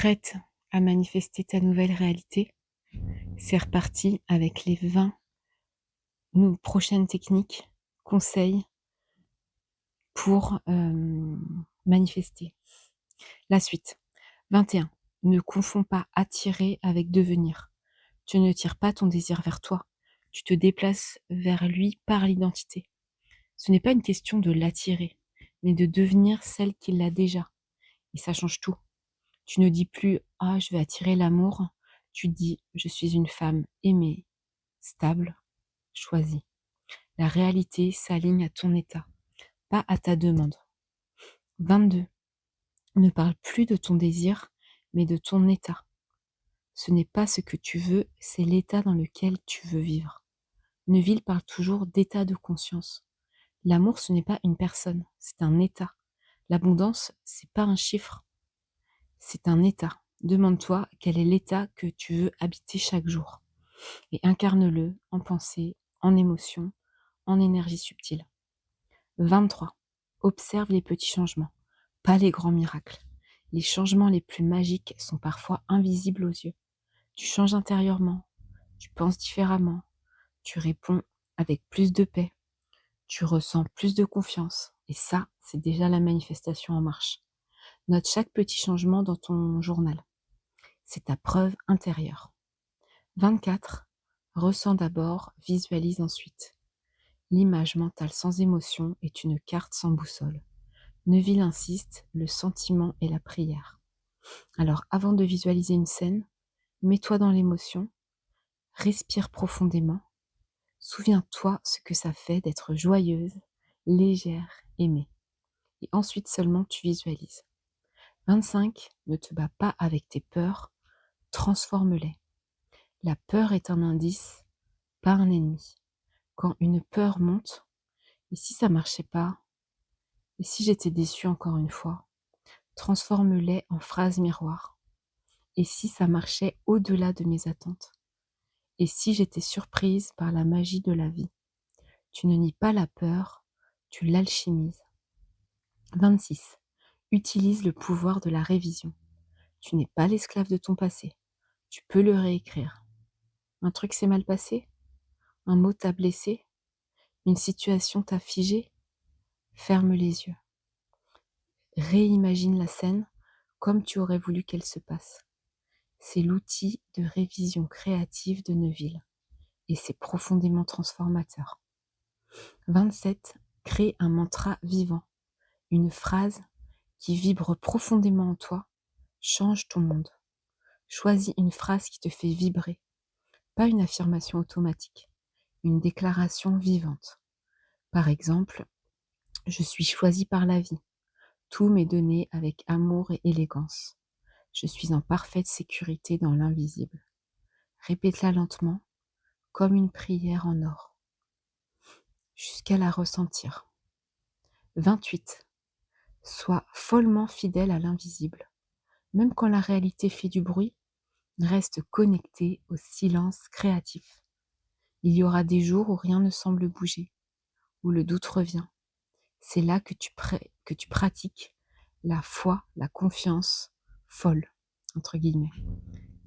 prête à manifester ta nouvelle réalité? C'est reparti avec les 20 prochaines techniques, conseils pour manifester. La suite. 21. Ne confonds pas attirer avec devenir. Tu ne tires pas ton désir vers toi. Tu te déplaces vers lui par l'identité. Ce n'est pas une question de l'attirer, mais de devenir celle qui l'a déjà. Et ça change tout. Tu ne dis plus «Ah, je vais attirer l'amour», tu dis «Je suis une femme aimée, stable, choisie». La réalité s'aligne à ton état, pas à ta demande. 22. Ne parle plus de ton désir, mais de ton état. Ce n'est pas ce que tu veux, c'est l'état dans lequel tu veux vivre. Neville parle toujours d'état de conscience. L'amour, ce n'est pas une personne, c'est un état. L'abondance, c'est pas un chiffre, c'est un état. Demande-toi quel est l'état que tu veux habiter chaque jour et incarne-le en pensée, en émotion, en énergie subtile. 23. Observe les petits changements, pas les grands miracles. Les changements les plus magiques sont parfois invisibles aux yeux. Tu changes intérieurement, tu penses différemment, tu réponds avec plus de paix, tu ressens plus de confiance. Et ça, c'est déjà la manifestation en marche. Note chaque petit changement dans ton journal. C'est ta preuve intérieure. 24. Ressens d'abord, visualise ensuite. L'image mentale sans émotion est une carte sans boussole. Neville insiste, le sentiment et la prière. Alors avant de visualiser une scène, mets-toi dans l'émotion, respire profondément, souviens-toi ce que ça fait d'être joyeuse, légère, aimée. Et ensuite seulement tu visualises. 25. Ne te bats pas avec tes peurs, transforme-les. La peur est un indice, pas un ennemi. Quand une peur monte, et si ça marchait pas? Et si j'étais déçue encore une fois? Transforme-les en phrases miroirs. Et si ça marchait au-delà de mes attentes? Et si j'étais surprise par la magie de la vie? Tu ne nies pas la peur, tu l'alchimises. 26. Utilise le pouvoir de la révision. Tu n'es pas l'esclave de ton passé. Tu peux le réécrire. Un truc s'est mal passé? Un mot t'a blessé? Une situation t'a figé? Ferme les yeux. Réimagine la scène comme tu aurais voulu qu'elle se passe. C'est l'outil de révision créative de Neville et c'est profondément transformateur. 27. Crée un mantra vivant, une phrase qui vibre profondément en toi, change ton monde. Choisis une phrase qui te fait vibrer, pas une affirmation automatique, une déclaration vivante. Par exemple, je suis choisie par la vie. Tout m'est donné avec amour et élégance. Je suis en parfaite sécurité dans l'invisible. Répète-la lentement, comme une prière en or, jusqu'à la ressentir. 28. Sois follement fidèle à l'invisible. Même quand la réalité fait du bruit, reste connecté au silence créatif. Il y aura des jours où rien ne semble bouger, où le doute revient. C'est là que tu pratiques la foi, la confiance folle, entre guillemets,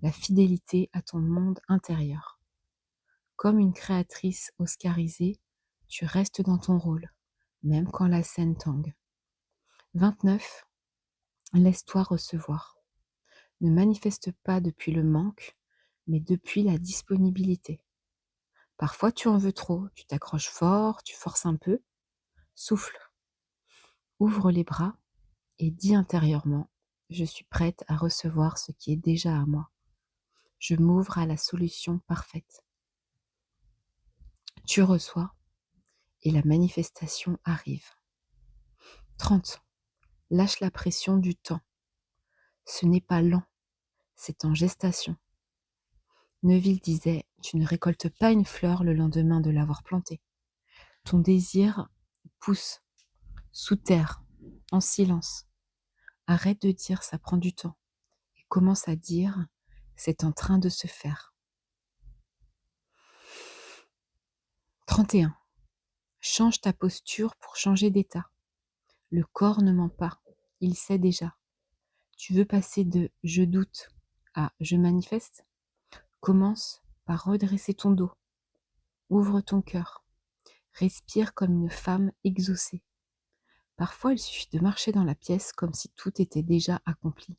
la fidélité à ton monde intérieur. Comme une créatrice oscarisée, tu restes dans ton rôle, même quand la scène tangue. 29. Laisse-toi recevoir. Ne manifeste pas depuis le manque, mais depuis la disponibilité. Parfois tu en veux trop, tu t'accroches fort, tu forces un peu. Souffle, ouvre les bras et dis intérieurement, je suis prête à recevoir ce qui est déjà à moi. Je m'ouvre à la solution parfaite. Tu reçois et la manifestation arrive. 30. Lâche la pression du temps. Ce n'est pas lent, c'est en gestation. Neville disait, tu ne récoltes pas une fleur le lendemain de l'avoir plantée. Ton désir pousse sous terre, en silence. Arrête de dire ça prend du temps et commence à dire c'est en train de se faire. 31. Change ta posture pour changer d'état. Le corps ne ment pas, il sait déjà. Tu veux passer de je doute à je manifeste? Commence par redresser ton dos, ouvre ton cœur, respire comme une femme exaucée. Parfois, il suffit de marcher dans la pièce comme si tout était déjà accompli,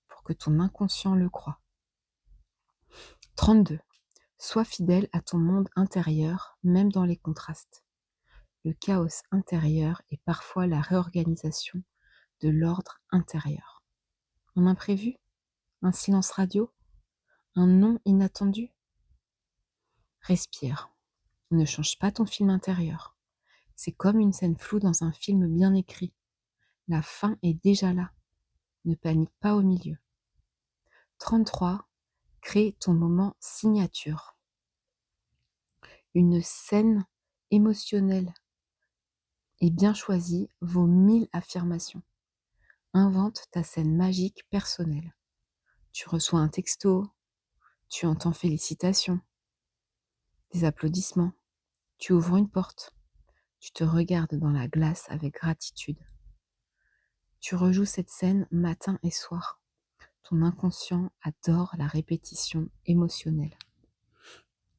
pour que ton inconscient le croie. 32. Sois fidèle à ton monde intérieur, même dans les contrastes. Le chaos intérieur est parfois la réorganisation de l'ordre intérieur. Un imprévu? Un silence radio? Un non inattendu? Respire. Ne change pas ton film intérieur. C'est comme une scène floue dans un film bien écrit. La fin est déjà là. Ne panique pas au milieu. 33. Crée ton moment signature. Une scène émotionnelle et bien choisie vaut 1000 affirmations. Invente ta scène magique personnelle. Tu reçois un texto, tu entends félicitations, des applaudissements, tu ouvres une porte, tu te regardes dans la glace avec gratitude. Tu rejoues cette scène matin et soir. Ton inconscient adore la répétition émotionnelle.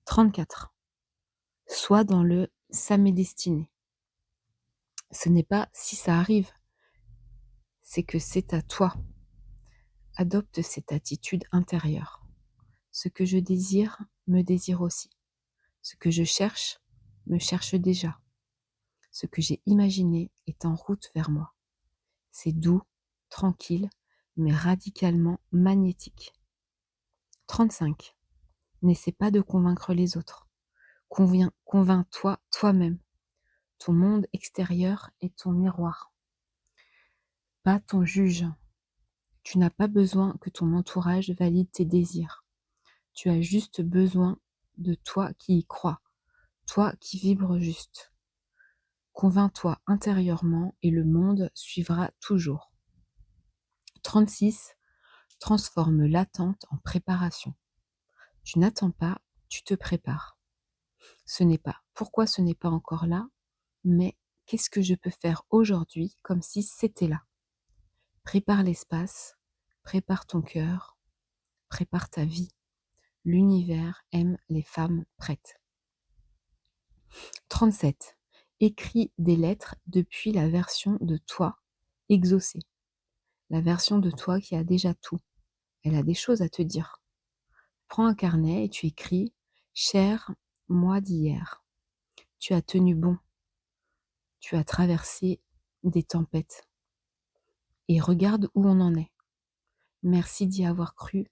34. Sois dans le « ça m'est destiné ». Ce n'est pas si ça arrive, c'est que c'est à toi. Adopte cette attitude intérieure. Ce que je désire me désire aussi. Ce que je cherche me cherche déjà. Ce que j'ai imaginé est en route vers moi. C'est doux, tranquille, mais radicalement magnétique. 35. N'essaie pas de convaincre les autres. Convainc-toi toi-même. Ton monde extérieur est ton miroir, pas ton juge. Tu n'as pas besoin que ton entourage valide tes désirs. Tu as juste besoin de toi qui y crois, toi qui vibres juste. Convainc-toi intérieurement et le monde suivra toujours. 36. Transforme l'attente en préparation. Tu n'attends pas, tu te prépares. Ce n'est pas pourquoi ce n'est pas encore là, mais qu'est-ce que je peux faire aujourd'hui comme si c'était là. Prépare l'espace, prépare ton cœur, prépare ta vie. L'univers aime les femmes prêtes. 37. Écris des lettres depuis la version de toi exaucée. La version de toi qui a déjà tout. Elle a des choses à te dire. Prends un carnet et tu écris « Cher moi d'hier, tu as tenu bon, tu as traversé des tempêtes. Et regarde où on en est. Merci d'y avoir cru,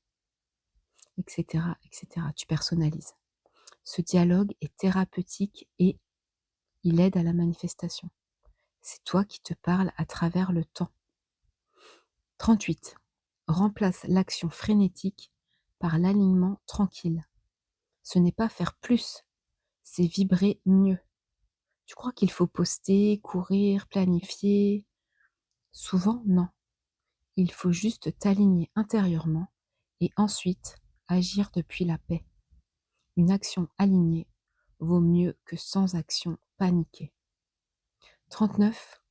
etc., etc. » Tu personnalises. Ce dialogue est thérapeutique et il aide à la manifestation. C'est toi qui te parles à travers le temps. 38. Remplace l'action frénétique par l'alignement tranquille. Ce n'est pas faire plus, c'est vibrer mieux. Tu crois qu'il faut poster, courir, planifier? Souvent, non. Il faut juste t'aligner intérieurement et ensuite agir depuis la paix. Une action alignée vaut mieux que sans action paniquée. 39.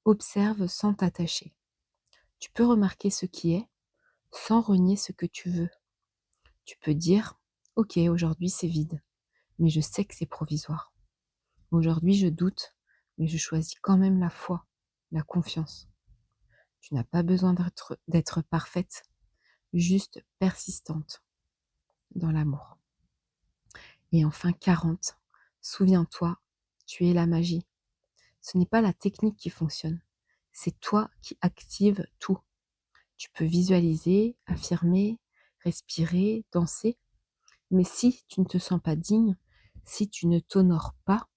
Observe sans t'attacher. Tu peux remarquer ce qui est sans renier ce que tu veux. Tu peux dire « Ok, aujourd'hui c'est vide, mais je sais que c'est provisoire. Aujourd'hui je doute, mais je choisis quand même la foi, la confiance. » Tu n'as pas besoin d'être parfaite, juste persistante dans l'amour. Et enfin 40. Souviens-toi, tu es la magie. Ce n'est pas la technique qui fonctionne, c'est toi qui active tout. Tu peux visualiser, affirmer, respirer, danser, mais si tu ne te sens pas digne, si tu ne t'honores pas,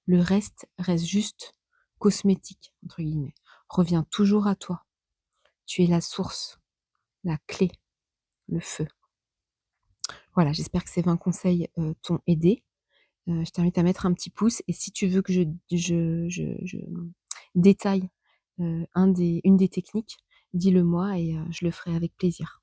le reste juste cosmétique, entre guillemets. Reviens toujours à toi. Tu es la source, la clé, le feu. Voilà, j'espère que ces 20 conseils t'ont aidé. Je t'invite à mettre un petit pouce et si tu veux que je détaille une des techniques, dis-le moi et je le ferai avec plaisir.